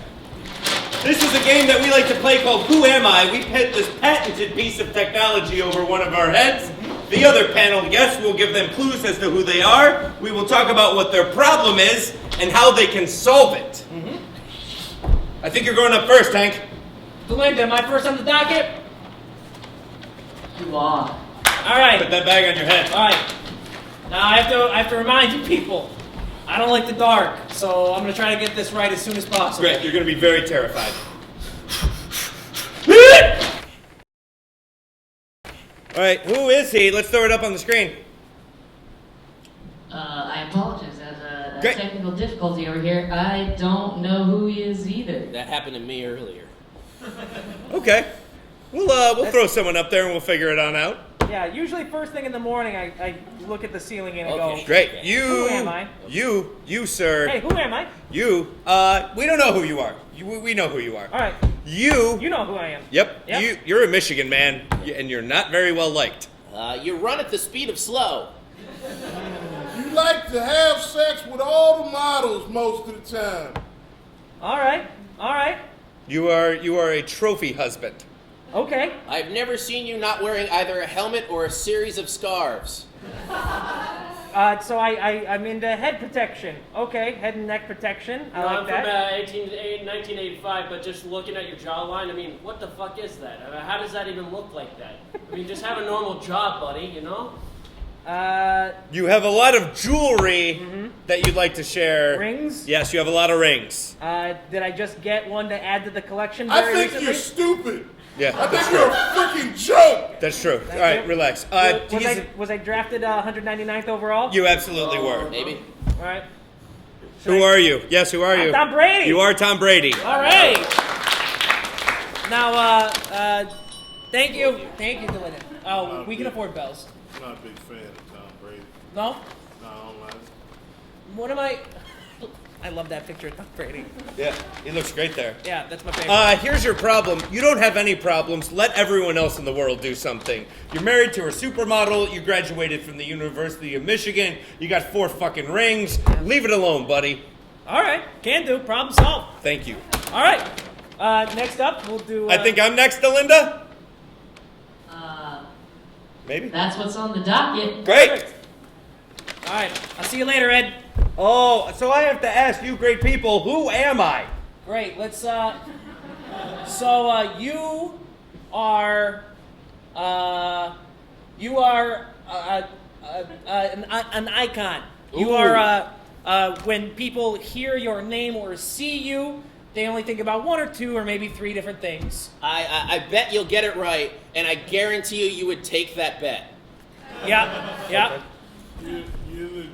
This is a game that we like to play called Who Am I? We put this patented piece of technology over one of our heads. The other panel guests will give them clues as to who they are. We will talk about what their problem is and how they can solve it. I think you're going up first, Hank. Delinda, am I first on the docket? You are. All right. Put that bag on your head. All right. Now I have to remind you people, I don't like the dark, so I'm going to try to get this right as soon as possible. Great, you're going to be very terrified. All right, who is he? Let's throw it up on the screen. I apologize. There's a Great. technical difficulty over here. I don't know who he is either. That happened to me earlier. Okay. We'll throw someone up there and we'll figure it on out. Yeah, usually first thing in the morning, I look at the ceiling and I Okay. go, Great. Who am I? You, sir. Hey, who am I? You, we don't know who you are. We know who you are. All right, You know who I am. Yep. Yep. You're a Michigan man, and you're not very well liked. You run at the speed of slow. You like to have sex with all the models most of the time. All right, You are a trophy husband. okay. I've never seen you not wearing either a helmet or a series of scarves. So I'm into head protection. Okay, head and neck protection. I No, like I'm that. from 1985, but just looking at your jawline, I mean, what the fuck is that? I mean, how does that even look like that? I mean, just have a normal job, buddy, you know? You have a lot of jewelry that you'd like to share. Rings? Yes, you have a lot of rings. Did I just get one to add to the collection I very think recently? you're stupid. Yeah, I that's think you're true. a freaking joke. That's true. Thank All right, you. relax. Was I drafted 199th overall? You absolutely were. Maybe. All right. Who are you? Yes, who are you? Tom Brady. You are Tom Brady. All right. Now, thank you, Delinda. Oh, we can afford bells. I'm not a big fan of Tom Brady. No? No, I don't like it. What am I? I love that picture of Tom Brady. Yeah, he looks great there. Yeah, that's my favorite. Here's your problem. You don't have any problems. Let everyone else in the world do something. You're married to a supermodel. You graduated from the University of Michigan. You got 4 fucking rings. Leave it alone, buddy. All right, can do. Problem solved. Thank you. All right. Next up, we'll do. I think I'm next, Linda. Maybe. That's what's on the docket. Great. All right. I'll see you later, Ed. Oh, so I have to ask you great people, who am I? Great. Let's. So you are. You are an icon. You Ooh. are. When people hear your name or see you, they only think about 1 or 2 or maybe 3 different things. I bet you'll get it right, and I guarantee you would take that bet. Yeah. You're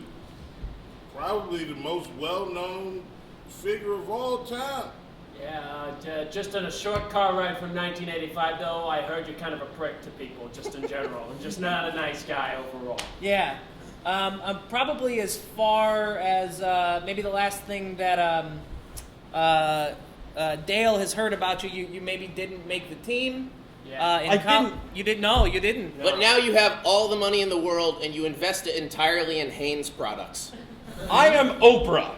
probably the most well-known figure of all time. Yeah, just on a short car ride from 1985, though, I heard you're kind of a prick to people, just in general, and just not a nice guy overall. Yeah. I'm probably as far as maybe the last thing that Dale has heard about you. You maybe didn't make the team. Yeah. didn't. You didn't know. You didn't. But now you have all the money in the world, and you invest it entirely in Hanes products. I am Oprah.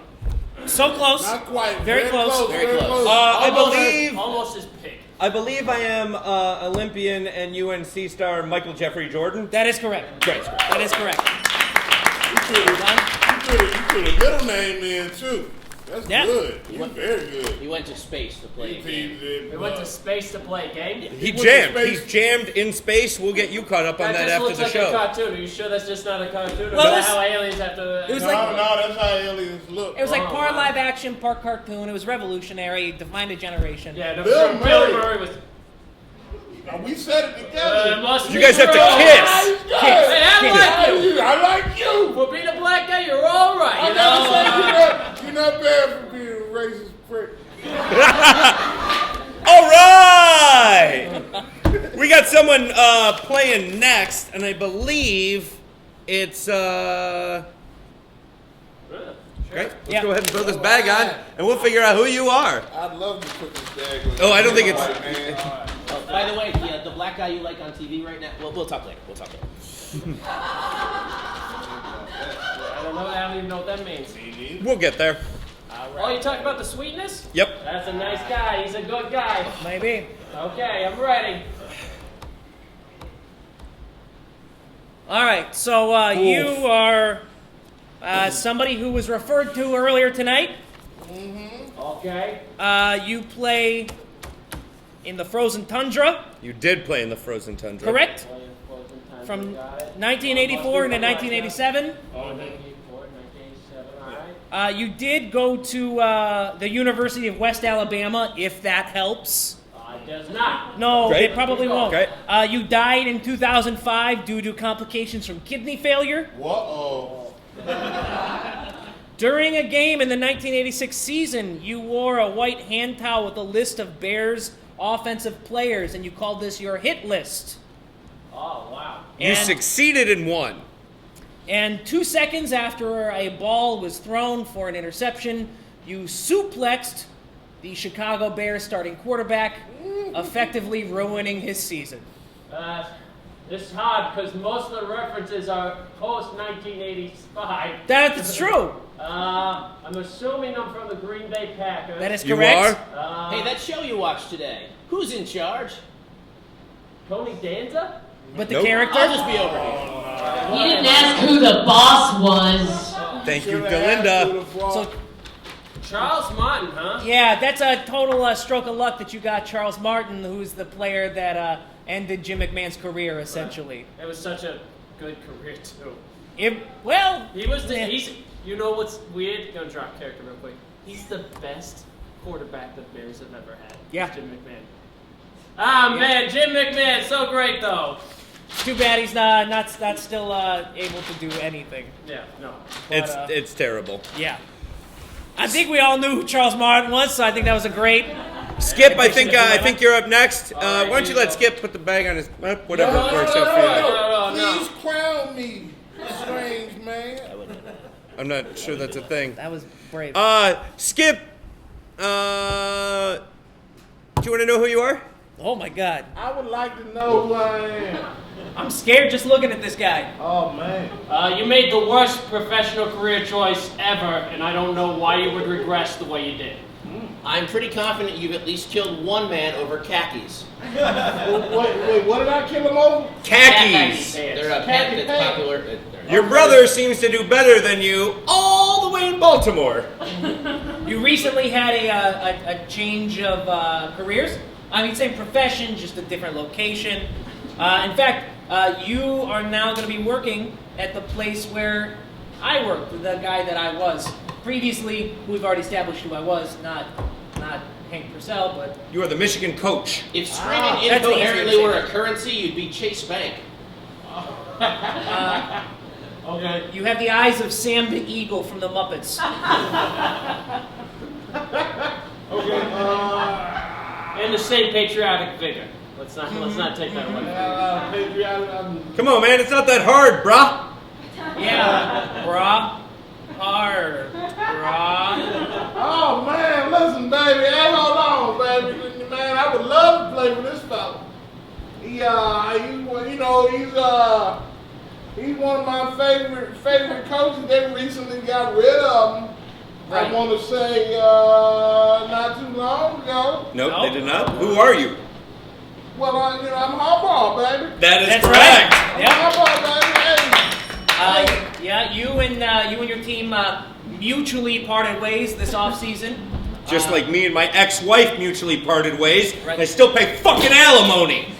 So close. Not quite. Very close. Very close. I believe Almost as pig. I am Olympian and UNC star Michael Jeffrey Jordan. That is correct. Great. That is correct. You put a middle name in too. That's Yeah. good. You're very good. He went to space to play a game. We went to space to play a game. He went to jammed. space. He's jammed in space. We'll get you caught up on that just after looks the like show. a cartoon. Are you sure that's just not a cartoon? Or Well, is that it's- how aliens have to? it was No, like- that's how aliens look. It was like Oh, part wow. live action, part cartoon. It was revolutionary, defined a generation. Yeah, no, Bill Bill Murray. Murray was. Now, we said it together. Must You be guys have to true. kiss. Hey, I Kiss. like you. I like you. For being a black guy, you're all right. I You gotta know. say, you're not bad for being a racist prick. All right. We got someone playing next, and I believe it's great. Let's Yeah. go ahead and throw this bag on, and we'll figure out who you are. I'd love to put this bag on. Oh, I don't think it's- Man. By the way, the black guy you like on TV right now. We'll talk later. We'll talk later. I don't know. I don't even know what that means. We'll get there. Oh, you talking about the sweetness? Yep. That's a nice guy. He's a good guy. Maybe. Okay, I'm ready. All right. So you are somebody who was referred to earlier tonight. Okay. You play in the frozen tundra, You did play in the Frozen Tundra. correct? From 1984 into 1987. Oh, 1984, 1987. All right. You did go to the University of West Alabama, if that helps. It does not. No, Great. it probably won't. Okay. You died in 2005 due to complications from kidney failure. Whoa. During a game in the 1986 season, you wore a white hand towel with a list of Bears offensive players, and you called this your hit list. Oh, wow. You And- succeeded in one. And 2 seconds after a ball was thrown for an interception, you suplexed the Chicago Bears starting quarterback, effectively ruining his season. This is hard because most of the references are post 1985. That's true. I'm assuming I'm from the Green Bay Packers. That is You correct. are? Hey, that show you watched today. Who's in charge? Tony Danza? But the Nope. character? I'll just be over here. He didn't ask who the boss was. Thank you, Should've asked Delinda. who the fraud- So, Charles Martin, huh? yeah, that's a total stroke of luck that you got Charles Martin, who's the player that ended Jim McMahon's career, essentially. It was such a good career, too. He He was the. Yeah. He's. You know what's weird? Gonna drop character real quick. He's the best quarterback the Bears have ever had. Yeah. Jim McMahon. Ah, man, Jim McMahon, so great though. too bad he's not still able to do anything. Yeah, no. But, It's terrible. Yeah. I think we all knew who Charles Martin was, so I think that was a great. Skip, I think you're up next. right, Why don't here you you let go. Skip put the bag on his whatever No, works no, out for you. No. Please crown me, strange man. I'm not sure that's a thing. That was brave. Skip, do you want to know who you are? Oh my God. I would like to know who I am. I'm scared just looking at this guy. Oh man. You made the worst professional career choice ever, and I don't know why you would regress the way you did. I'm pretty confident you've at least killed one man over khakis. Wait, what did I kill him over? Khakis. They're a Khaki pet that's pants. popular. Your brother seems to do better than you all the way in Baltimore. You recently had a change of careers. I mean, same profession, just a different location. In fact, you are now going to be working at the place where I worked, the guy that I was. Previously, we've already established who I was, not Hank Purcell, but You are the Michigan coach. If screaming that's easier to incoherently say. were a currency, you'd be Chase Bank. Okay. you have the eyes of Sam the Eagle from the Muppets. Okay. And the same patriotic vigor. Let's not take that away. Patriotic. Come on, man, it's not that hard, brah. Yeah, brah. Hard, brah. Oh man, listen, baby. Hey, hold on, baby. Man, I would love to play with this fella. He's one of my favorite coaches. They recently got rid of him. I want to say not too long ago. Nope, they did not. Who are you? Well, I'm Harbaugh, baby. That is That's correct. right. Yep. Harbaugh, baby. Yeah, you and your team mutually parted ways this offseason. Just like me and my ex-wife mutually parted ways, Right. and I still pay fucking alimony.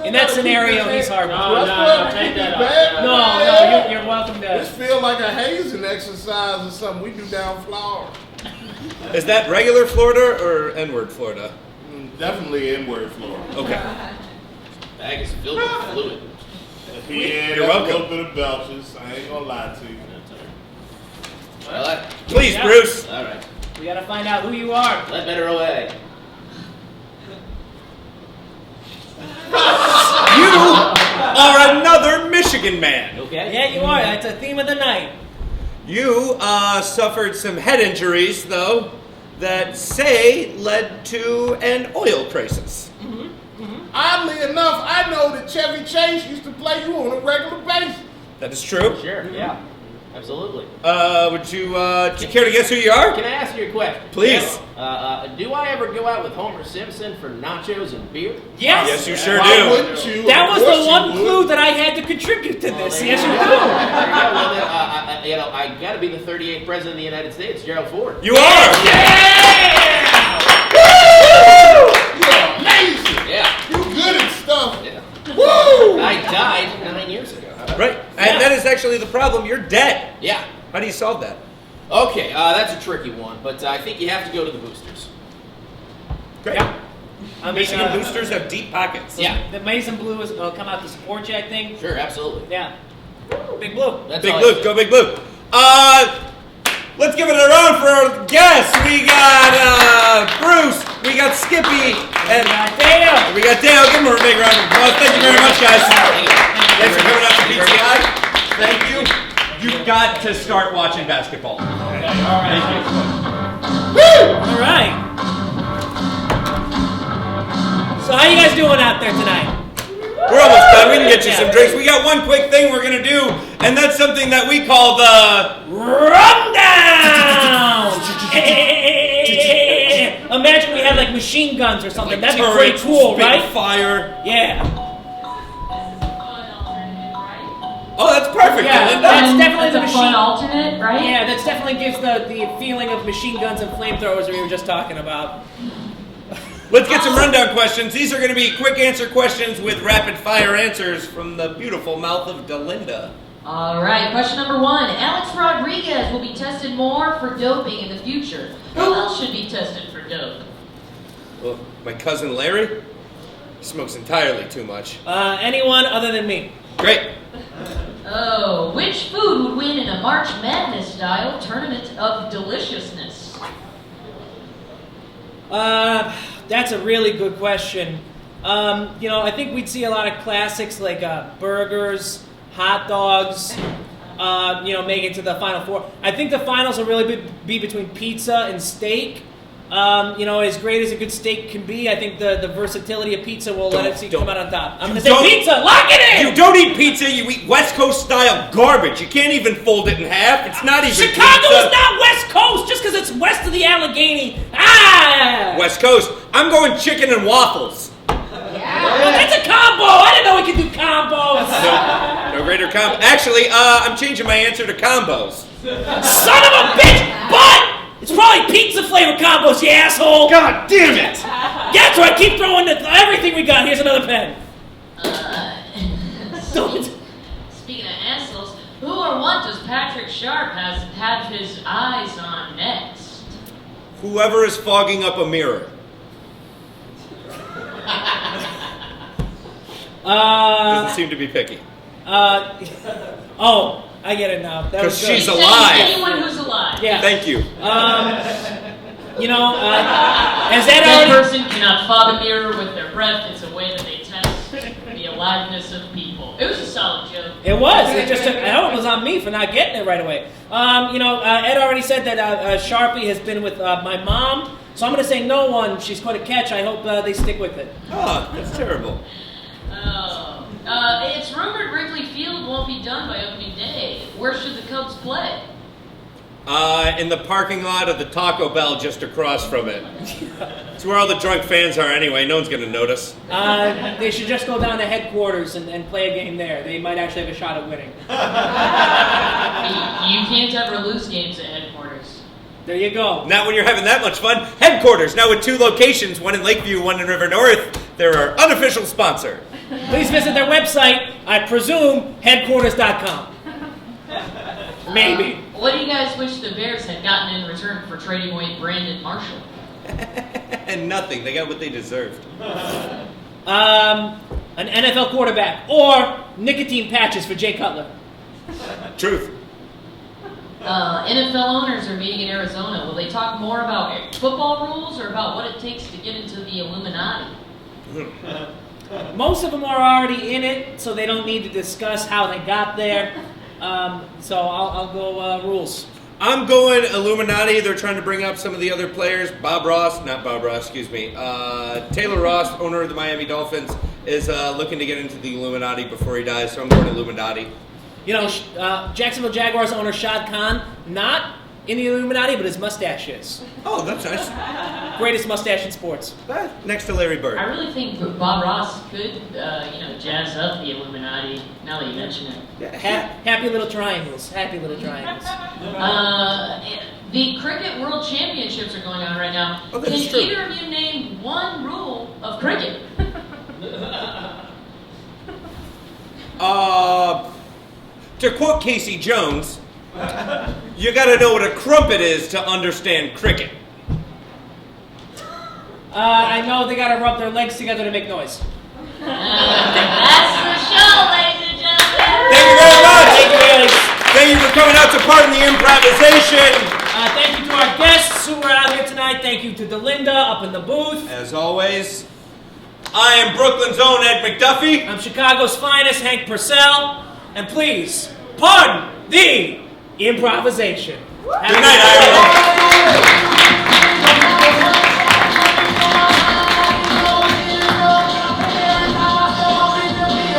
In that scenario, he's Harbaugh. No, take that off. No, you're welcome This to. feel like a hazing exercise or something we do down Florida. Is that regular Florida or N-word Florida? Definitely N-word Florida. Okay. Bag is filled with fluid. Yeah, You're that's welcome. a little bit of belches. I ain't gonna lie to you. Well, Please, Yeah. Bruce. all right. We gotta find out who you are. Let better away. You are another Michigan man. Okay. Yeah, you are. That's a theme of the night. You suffered some head injuries, though, that say led to an oil crisis. Oddly enough, I know that Chevy Chase used to play you on a regular basis. That is true. Sure. Yeah. Absolutely. Would you care to guess who you are? Can I ask you a question? Please. Do I ever go out with Homer Simpson for nachos and beer? Yes. Yes, you sure Why do. wouldn't you? That Of was course the you one would. clue that I had to contribute to this. There Yes, you you go. do. There you go. Well, then, I got to be the 38th president of the United States, Gerald Ford. You are. You're amazing. Yeah. You good at stuff. Yeah. Woo! I died 9 years ago. Right. And that is actually the problem. You're dead. Yeah. How do you solve that? Okay, that's a tricky one, but I think you have to go to the boosters. Great. Yeah. I mean, Michigan boosters have deep pockets. Yeah. The Mason Blue is come out to support you, I think. Sure, absolutely. Yeah. Big Blue. That's Big all I Blue. say. Go Big Blue. Let's give it a round for our guests. We got Bruce. We got Skippy. And Dale. we got Dale. Give them a big round of applause. Thank you very much, guys. Thanks for coming out to PTI. Thank you. You've got to start watching basketball. All right. So how you guys doing out there tonight? We're almost done. We can get you some drinks. We got one quick thing we're going to do, and that's something that we call the Rundown! Imagine we had like machine guns or something. That'd be pretty cool, Big right? fire. Yeah. Oh, that's perfect, Yeah, Linda. that's definitely the It's a fun machine. alternate, right? Yeah, that definitely gives the feeling of machine guns and flamethrowers we were just talking about. Let's get some rundown questions. These are going to be quick answer questions with rapid fire answers from the beautiful mouth of Delinda. All right, question number 1. Alex Rodriguez will be tested more for doping in the future. Who else should be tested for dope? Well, my cousin Larry smokes entirely too much. Anyone other than me. Great. Oh, which food would win in a March Madness style tournament of deliciousness? That's a really good question. I think we'd see a lot of classics like burgers, hot dogs, make it to the Final Four. I think the finals will really be between pizza and steak. As great as a good steak can be, I think the versatility of pizza will let it come out on top. I'm going to say pizza. Lock it in! You don't eat pizza, you eat West Coast style garbage. You can't even fold it in half. It's not even Chicago pizza. is not West Coast just because it's west of the Allegheny. Ah! West Coast. I'm going chicken and waffles. Well, that's a combo. I didn't know we could do combos. No greater combo. Actually, I'm changing my answer to combos. Son of a bitch! But it's probably pizza flavor combos, you asshole. God damn it! Yeah, that's right. Keep throwing everything we got. Here's another pen. Speaking of assholes, who or what does Patrick Sharp have his eyes on next? Whoever is fogging up a mirror. Doesn't seem to be picky. Oh, I get it now. That was 'Cause good. she's He said alive. anyone who's alive. Yeah. Thank you. As Ed That already... person cannot fog a mirror with their breath. It's a way that they test the aliveness of people. It was a solid joke. It was. It just took... I know it was on me for not getting it right away. Ed already said that Sharpie has been with my mom, so I'm going to say no one. She's quite a catch. I hope they stick with it. Oh, that's terrible. It's rumored Wrigley Field won't be done by opening day. Where should the Cubs play? In the parking lot of the Taco Bell just across from it. It's where all the drunk fans are anyway. No one's going to notice. They should just go down to headquarters and play a game there. They might actually have a shot at winning. You can't ever lose games at headquarters. There you go. Not when you're having that much fun. Headquarters, now with 2 locations, one in Lakeview, one in River North. They're our unofficial sponsor. Please visit their website, I presume, headquarters.com. Maybe. What do you guys wish the Bears had gotten in return for trading away Brandon Marshall? And nothing. They got what they deserved. An NFL quarterback or nicotine patches for Jay Cutler. Truth. NFL owners are meeting in Arizona. Will they talk more about football rules or about what it takes to get into the Illuminati? Most of them are already in it, so they don't need to discuss how they got there. So I'll go rules. I'm going Illuminati. They're trying to bring up some of the other players. Taylor Ross, owner of the Miami Dolphins, is looking to get into the Illuminati before he dies, so I'm going Illuminati. You know, Jacksonville Jaguars owner Shad Khan, not in the Illuminati, but his mustache is. Oh, that's nice. Greatest mustache in sports. Next to Larry Bird. I really think Bob Ross could, jazz up the Illuminati, now that you mention it. Happy little triangles. Happy little triangles. The Cricket World Championships are going on right now. Oh, Can that's true. either of you name one rule of cricket? To quote Casey Jones, you gotta know what a crumpet is to understand cricket. I know they gotta rub their legs together to make noise. That's the show, ladies and gentlemen. Thank you very much. Thank you, Bailey. Thank you for coming out to Pardon the Improvisation. Thank you to our guests who were out here tonight. Thank you to Delinda up in the booth. As always, I am Brooklyn's own Ed McDuffie. I'm Chicago's finest, Hank Purcell. And please, pardon the improvisation. Good night, Iowa.